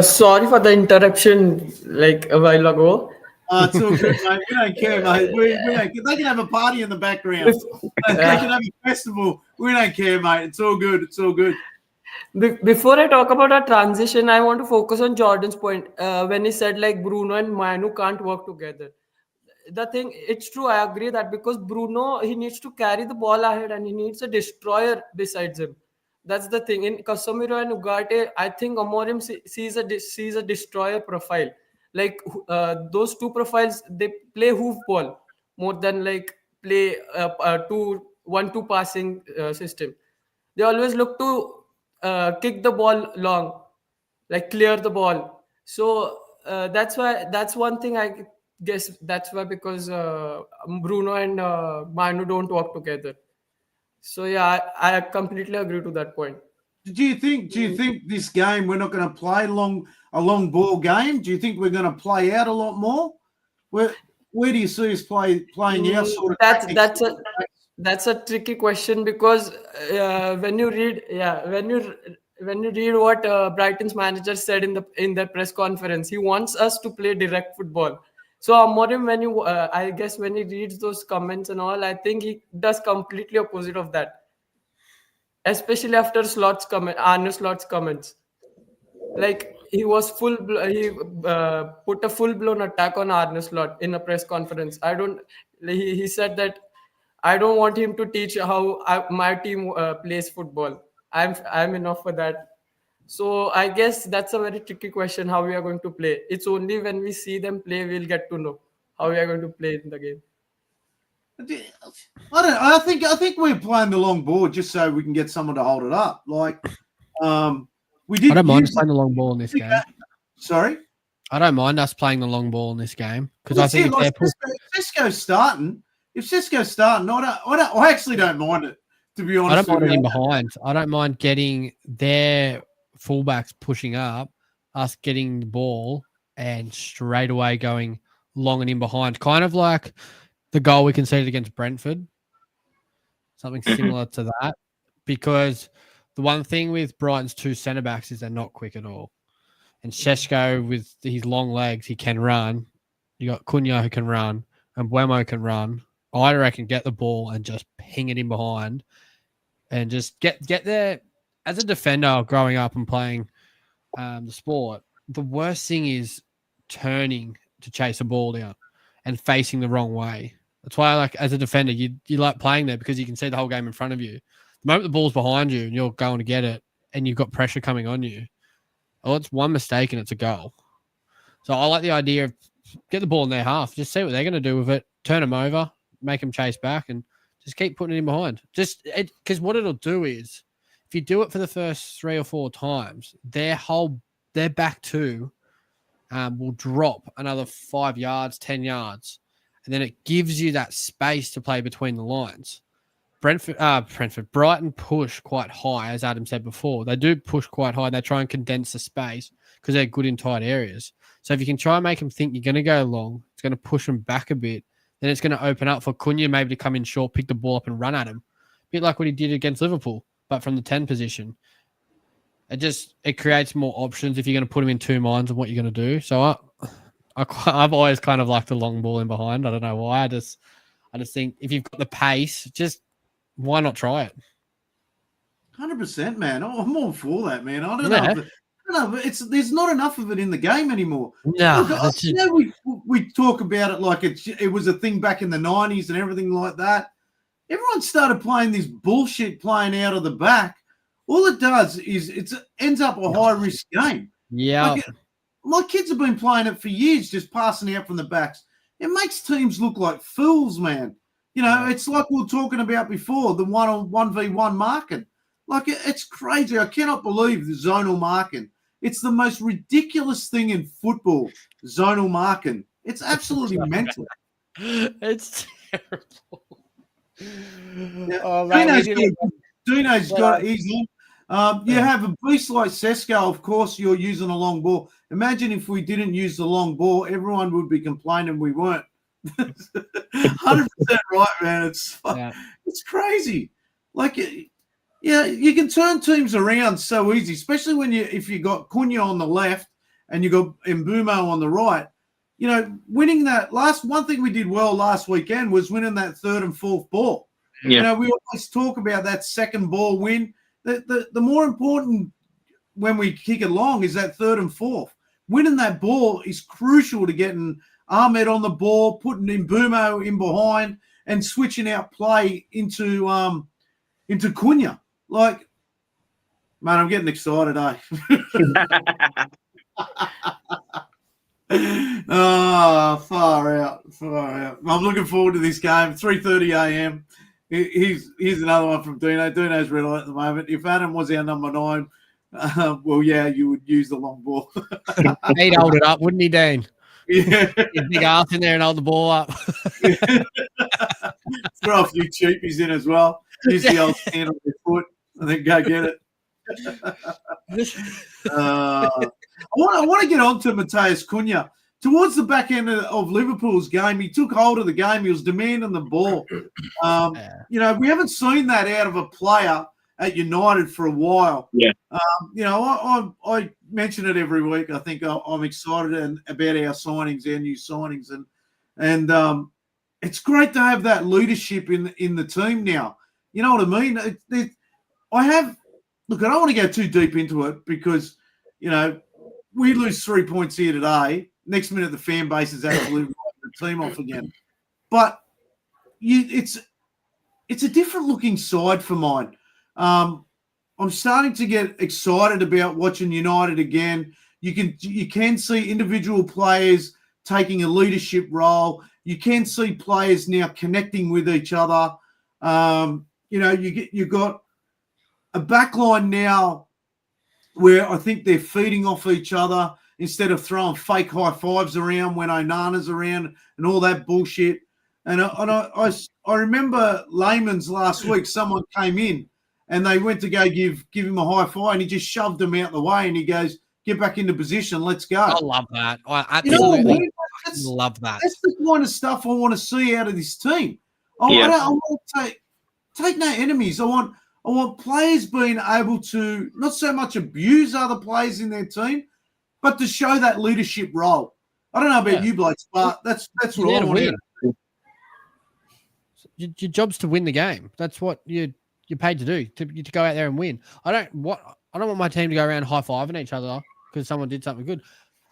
Sorry for the interruption, like a while ago.
It's all good, mate. We don't care, mate. We don't care. They can have a party in the background. They can have a festival. We don't care, mate. It's all good. It's all good.
Before I talk about our transition, I want to focus on Jordan's point when he said like Bruno and Manu can't work together. The thing, it's true. I agree that because Bruno, he needs to carry the ball ahead and he needs a destroyer besides him. That's the thing. In Casemiro and Ugarte, I think Amorim sees a destroyer profile. Like those two profiles, they play hoof ball more than like play two 1-2 passing system. They always look to kick the ball long, like clear the ball. So that's one thing I guess that's why, because Bruno and Manu don't work together. So yeah, I completely agree to that point.
Do you think this game we're not going to play a long ball game? Do you think we're going to play out a lot more? Where do you see us playing our sort of tactics?
That's a tricky question because when you read what Brighton's manager said in the press conference, he wants us to play direct football. So Amorim, when you I guess when he reads those comments and all, I think he does completely opposite of that, especially after Arne Slot's comments. Like he put a full blown attack on Arne Slot in a press conference. He said that I don't want him to teach how my team plays football. I'm enough for that. So I guess that's a very tricky question, how we are going to play. It's only when we see them play we'll get to know how we are going to play in the game.
I think we're playing the long ball just so we can get someone to hold it up. Like we did.
I don't mind us playing the long ball in this game.
Sorry?
I don't mind us playing the long ball in this game because I think
if Cisco's starting, I actually don't mind it, to be honest.
I don't mind getting behind. I don't mind getting their fullbacks pushing up, us getting the ball and straight away going long and in behind. Kind of like the goal we conceded against Brentford. Something similar to that. Because the one thing with Brighton's two centre-backs is they're not quick at all. And Šeško, with his long legs, he can run. You got Cunha who can run, and Buemo can run. I reckon get the ball and just ping it in behind and just get there. As a defender growing up and playing the sport, the worst thing is turning to chase a ball down and facing the wrong way. That's why, like, as a defender, you like playing there because you can see the whole game in front of you. The moment the ball's behind you and you're going to get it and you've got pressure coming on you, it's one mistake and it's a goal. So I like the idea of get the ball in their half, just see what they're going to do with it, turn them over, make them chase back, and just keep putting it in behind. Because what it'll do is, if you do it for the first 3 or 4 times, their back two will drop another 5 yards, 10 yards, and then it gives you that space to play between the lines. Brighton push quite high, as Adam said before. They do push quite high. They try and condense the space because they're good in tight areas. So if you can try and make them think you're going to go long, it's going to push them back a bit. Then it's going to open up for Cunha maybe to come in short, pick the ball up and run at him. A bit like what he did against Liverpool, but from the 10 position. It creates more options if you're going to put him in two minds of what you're going to do. So I've always kind of liked the long ball in behind. I don't know why. I just think if you've got the pace, just why not try it?
100%, man. I'm all for that, man. I don't know, but there's not enough of it in the game anymore.
No,
look, we talk about it like it was a thing back in the 90s and everything like that. Everyone started playing this bullshit playing out of the back. All it does is it ends up a high-risk game.
Yeah.
Like my kids have been playing it for years, just passing out from the backs. It makes teams look like fools, man. You know, it's like we were talking about before, the 1v1 marking. Like, it's crazy. I cannot believe the zonal marking. It's the most ridiculous thing in football, zonal marking. It's absolutely mental.
It's terrible.
Yeah. Dino's got it. He's on. You have a beast like Šeško, of course, you're using a long ball. Imagine if we didn't use the long ball, everyone would be complaining we weren't. 100% right, man. It's crazy. Like, yeah, you can turn teams around so easy, especially if you got Cunha on the left and you got Mbeumo on the right. You know, winning that one thing we did well last weekend was winning that third and fourth ball. Yeah. You know, we always talk about that second ball win. The more important when we kick it long is that third and fourth. Winning that ball is crucial to getting Ahmed on the ball, putting Mbeumo in behind, and switching out play into Cunha. Like, man, I'm getting excited, eh? Oh, far out. I'm looking forward to this game. 3:30 a.m. Here's another one from Dino. Dino's red light at the moment. If Adam was our number 9, well, yeah, you would use the long ball.
He'd hold it up, wouldn't he, Dean?
Yeah.
His big ass in there and hold the ball up.
Throw a few cheapies in as well. Use the old stand on your foot and then go get it. I want to get on to Mateus Cunha. Towards the back end of Liverpool's game, he took hold of the game. He was demanding the ball. You know, we haven't seen that out of a player at United for a while.
Yeah.
You know, I mention it every week. I think I'm excited about our signings, our new signings, and it's great to have that leadership in the team now. You know what I mean? Look, I don't want to go too deep into it because, you know, we lose 3 points here today. Next minute, the fan base is absolutely writing the team off again. But it's a different looking side for mine. I'm starting to get excited about watching United again. You can see individual players taking a leadership role. You can see players now connecting with each other. You know, you've got a backline now where I think they're feeding off each other instead of throwing fake high fives around when Onana's around and all that bullshit. And I remember Layman's last week, someone came in and they went to go give him a high five and he just shoved them out the way and he goes, get back into position, let's go.
I love that. I absolutely love that.
That's the kind of stuff I want to see out of this team. I want to take no enemies. I want players being able to not so much abuse other players in their team, but to show that leadership role. I don't know about you, Blakes, but that's what I want to do.
Your job's to win the game. That's what you're paid to do, to go out there and win. I don't want my team to go around high-fiving each other because someone did something good.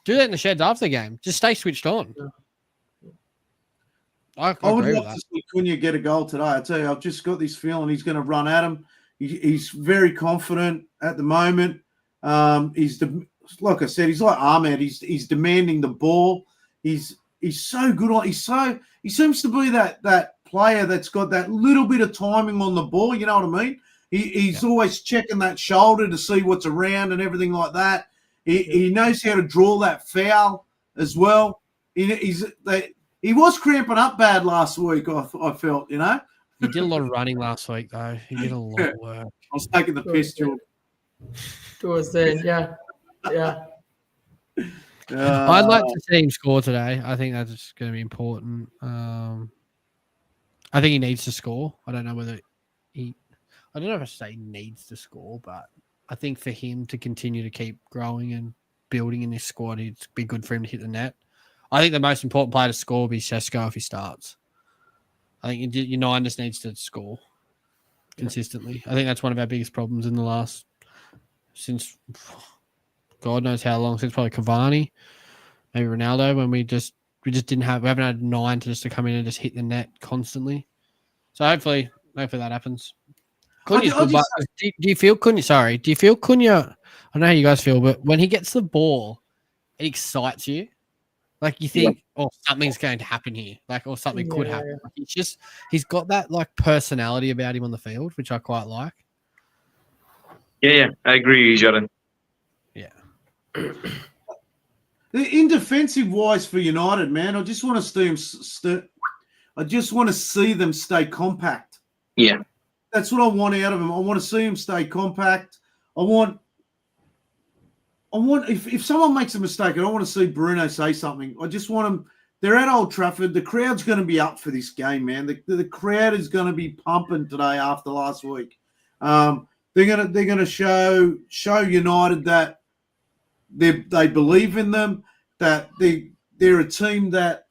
Do that in the sheds after the game. Just stay switched on. I would love to see
Cunha get a goal today. I tell you, I've just got this feeling he's going to run at him. He's very confident at the moment. Like I said, he's like Ahmed. He's demanding the ball. He's so good on. He seems to be that player that's got that little bit of timing on the ball. You know what I mean? He's always checking that shoulder to see what's around and everything like that. He knows how to draw that foul as well. He was cramping up bad last week. I felt, you know.
He did a lot of running last week, though. He did a lot of work.
I was taking the piss, George.
Yeah.
I'd like to see him score today. I think that's going to be important. I think he needs to score. I don't know if I say he needs to score, but I think for him to continue to keep growing and building in this squad, it'd be good for him to hit the net. I think the most important player to score will be Sesko if he starts. I think United just needs to score consistently. I think that's one of our biggest problems in the last, since God knows how long, since probably Cavani, maybe Ronaldo, when we haven't had 9 to come in and just hit the net constantly. So hopefully that happens. Cunha's good, but do you feel Cunha? Sorry, do you feel Cunha? I don't know how you guys feel, but when he gets the ball, it excites you. Like you think, something's going to happen here, or something could happen. Yeah. He's got that personality about him on the field, which I quite like.
Yeah, I agree, Jordan.
Yeah.
In defensive wise for United, man, I just want to see them stay compact.
Yeah.
That's what I want out of them. I want to see them stay compact. I want if someone makes a mistake, I don't want to see Bruno say something. I just want them. They're at Old Trafford. The crowd's going to be up for this game, man. The crowd is going to be pumping today after last week. They're going to show United that they believe in them, that they're a team that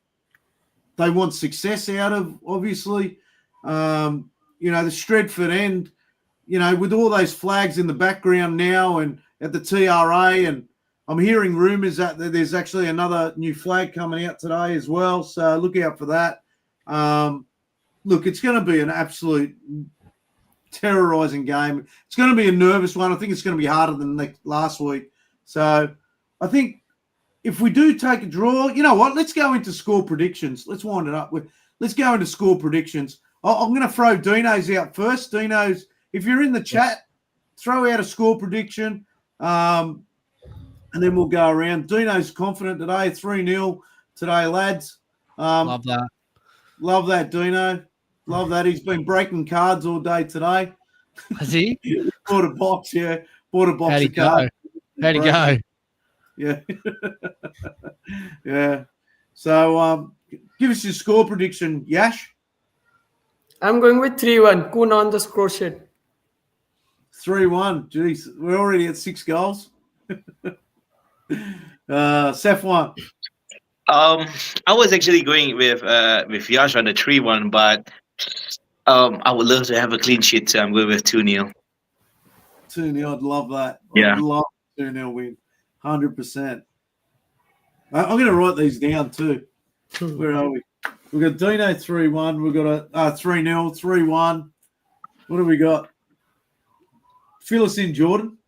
they want success out of, obviously. The Stretford end, with all those flags in the background now and at the TRA, and I'm hearing rumours that there's actually another new flag coming out today as well, so look out for that. Look, it's going to be an absolute terrorising game. It's going to be a nervous one. I think it's going to be harder than last week. So I think if we do take a draw, you know what? Let's go into score predictions. Let's wind it up. Let's go into score predictions. I'm going to throw Dino's out first. Dino's, if you're in the chat, throw out a score prediction, and then we'll go around. Dino's confident today, 3-0 today, lads.
Love that.
Love that, Dino. Love that. He's been breaking cards all day today.
Has he?
Bought a box, yeah. Bought a box
How'd he
of cards.
go? How'd he go?
Yeah. Yeah. So give us your score prediction, Yash.
I'm going with 3-1. Kun on the score sheet.
3-1. Jeez, we're already at 6 goals. Safwan.
I was actually going with Yash on the 3-1, but I would love to have a clean sheet, so I'm going with 2-0.
2-0. I'd love that.
Yeah.
I'd love 2-0 win. 100%. I'm going to write these down too. Where are we? We've got Dino 3-1. We've got a 3-0, 3-1. What have we got? Fill us in, Jordan.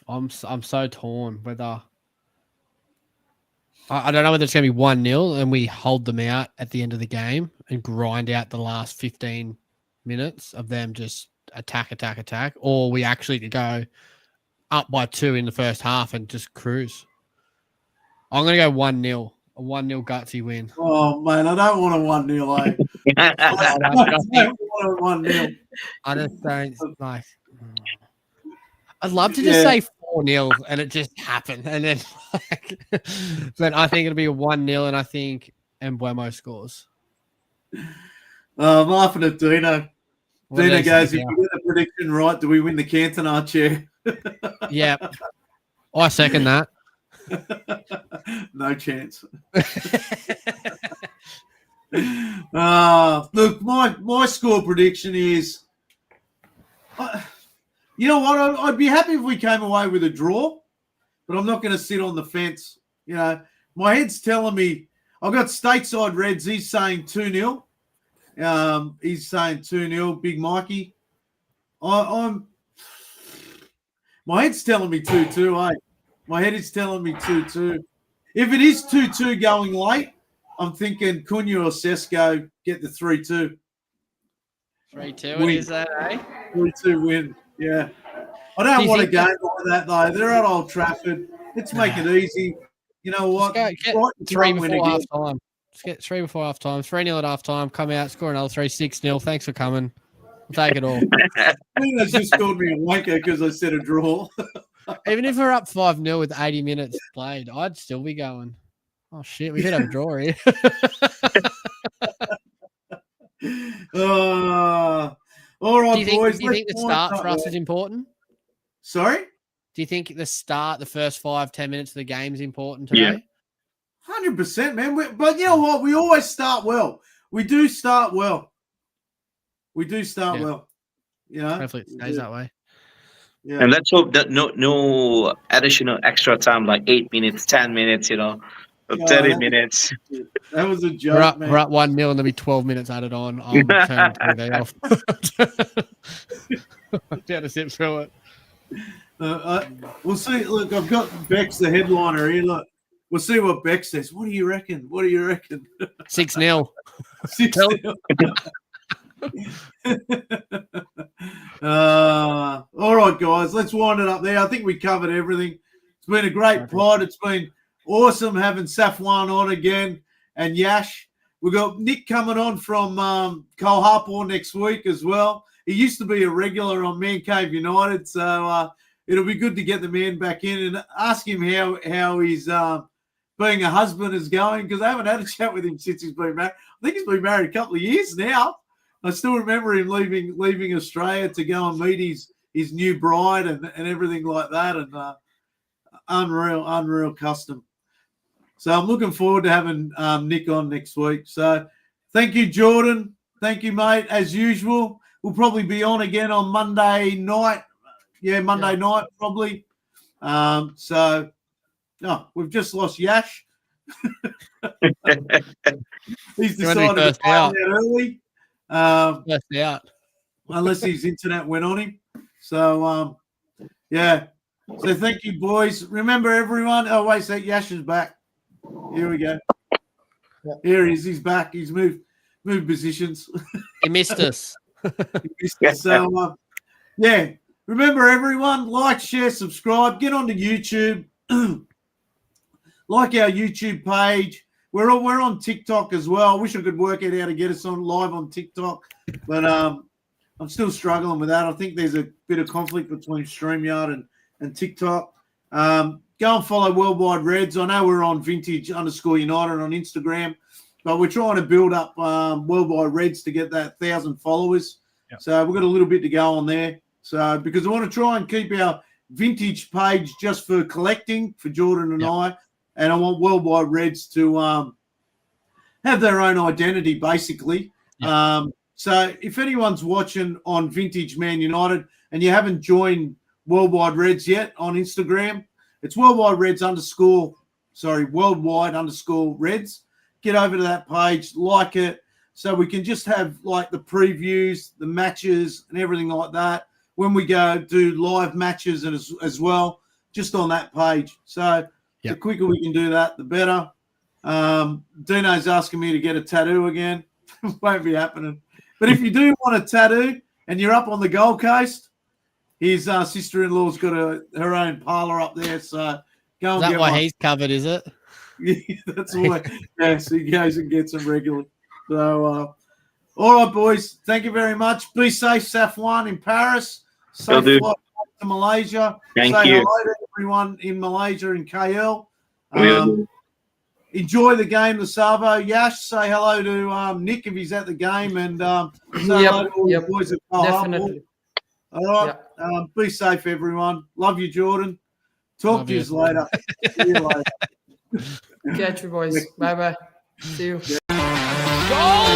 I'm so torn whether I don't know whether it's going to be 1-0 and we hold them out at the end of the game and grind out the last 15 minutes of them just attack, or we actually go up by 2 in the first half and just cruise. I'm going to go 1-0. A 1-0 gutsy win.
Oh, man, I don't want a 1-0, eh? I don't want a 1-0.
I just don't like. I'd love to just say 4-0 and it just happened. And then, but I think it'll be a 1-0 and I think Mbeumo scores.
I'm laughing at Dino.
What
Dino
do they
goes,
say
if you get the prediction right, do we win the Cantona chair?
Yeah. I second that.
No chance. Look, my score prediction is, you know what? I'd be happy if we came away with a draw, but I'm not going to sit on the fence. You know, my head's telling me I've got stateside Reds. He's saying 2-0. He's saying 2-0. Big Mikey. My head's telling me 2-2. My head is telling me 2-2. If it is 2-2 going late, I'm thinking Cunha or Sesko get the 3-2.
3-2. What is that, eh?
3-2 win. Yeah. I don't want a game like that, though. They're at Old Trafford. Let's make it easy. You know what?
Get 3 before half time. Let's get 3 before half time. 3-0 at half time. Come out, score another 3, 6-0. Thanks for coming. We'll take it all.
I think that's just called me a wanker because I said a draw.
Even if we're up 5-0 with 80 minutes played, I'd still be going, oh, shit, we could have a draw here.
All right, boys.
Do you think the start for us is important?
Sorry?
Do you think the first 5-10 minutes of the game is important today?
Yeah. 100%, man. But you know what? We always start well. We do start well. Well. You know?
Hopefully it stays that way.
Yeah. And let's hope that no additional extra time, like 8 minutes, 10 minutes, 30 minutes.
That was a joke, man.
We're up 1-0 and there'll be 12 minutes added on. I'll turn the TV off. I'm down to sit through it.
We'll see. Look, I've got Bex, the headliner here. Look, we'll see what Bex says. What do you reckon?
6-0.
6-0. All right, guys, let's wind it up there. I think we covered everything. It's been a great pod. It's been awesome having Safwan on again and Yash. We've got Nick coming on from Cole Harpur next week as well. He used to be a regular on Man Cave United, so it'll be good to get the man back in and ask him how he's being a husband is going, because I haven't had a chat with him since he's been married. I think he's been married a couple of years now. I still remember him leaving Australia to go and meet his new bride and everything like that, and unreal custom. So I'm looking forward to having Nick on next week. So thank you, Jordan. Thank you, mate, as usual. We'll probably be on again on Monday night. Yeah, Monday night probably. We've just lost Yash. He's decided to play out early.
First out.
Unless his internet went on him. So, So thank you, boys. Remember, everyone. Oh, wait a sec. Yash is back. Here we go. Here he is. He's back. He's moved positions.
He missed us.
So, remember, everyone, like, share, subscribe. Get onto YouTube. Like our YouTube page. We're on TikTok as well. I wish I could work out how to get us on live on TikTok, but I'm still struggling with that. I think there's a bit of conflict between StreamYard and TikTok. Go and follow Worldwide Reds. I know we're on vintage_United on Instagram, but we're trying to build up Worldwide Reds to get that 1,000 followers.
Yep.
So we've got a little bit to go on there. So because I want to try and keep our vintage page just for collecting for Jordan and I, and I want Worldwide Reds to have their own identity, basically.
Yeah.
So if anyone's watching on Vintage Man United and you haven't joined Worldwide Reds yet on Instagram, it's Worldwide Reds. Get over to that page, like it, so we can just have like the previews, the matches, and everything like that when we go do live matches and as well, just on that page. So the quicker we can do that, the better. Dino's asking me to get a tattoo again. Won't be happening. But if you do want a tattoo and you're up on the Gold Coast, his sister-in-law's got her own parlour up there, so go and
Is that
get
why
one.
he's covered, is it?
Yeah, that's why. Yeah, so he goes and gets them regularly. So, all right, boys. Thank you very much. Be safe, Safwan in Paris. Safe
do.
flight back to Malaysia.
Thank
Say
you.
hello to everyone in Malaysia and KL.
Will do.
Enjoy the game, the Savo. Yash, say hello to Nick if he's at the game, and say hello to all the boys at Cole Harbour.
Definitely.
All right. Be safe, everyone. Love you, Jordan. Talk
Love
to
you.
you later. See you later.
Catch you, boys. Bye bye. See you.
Goal!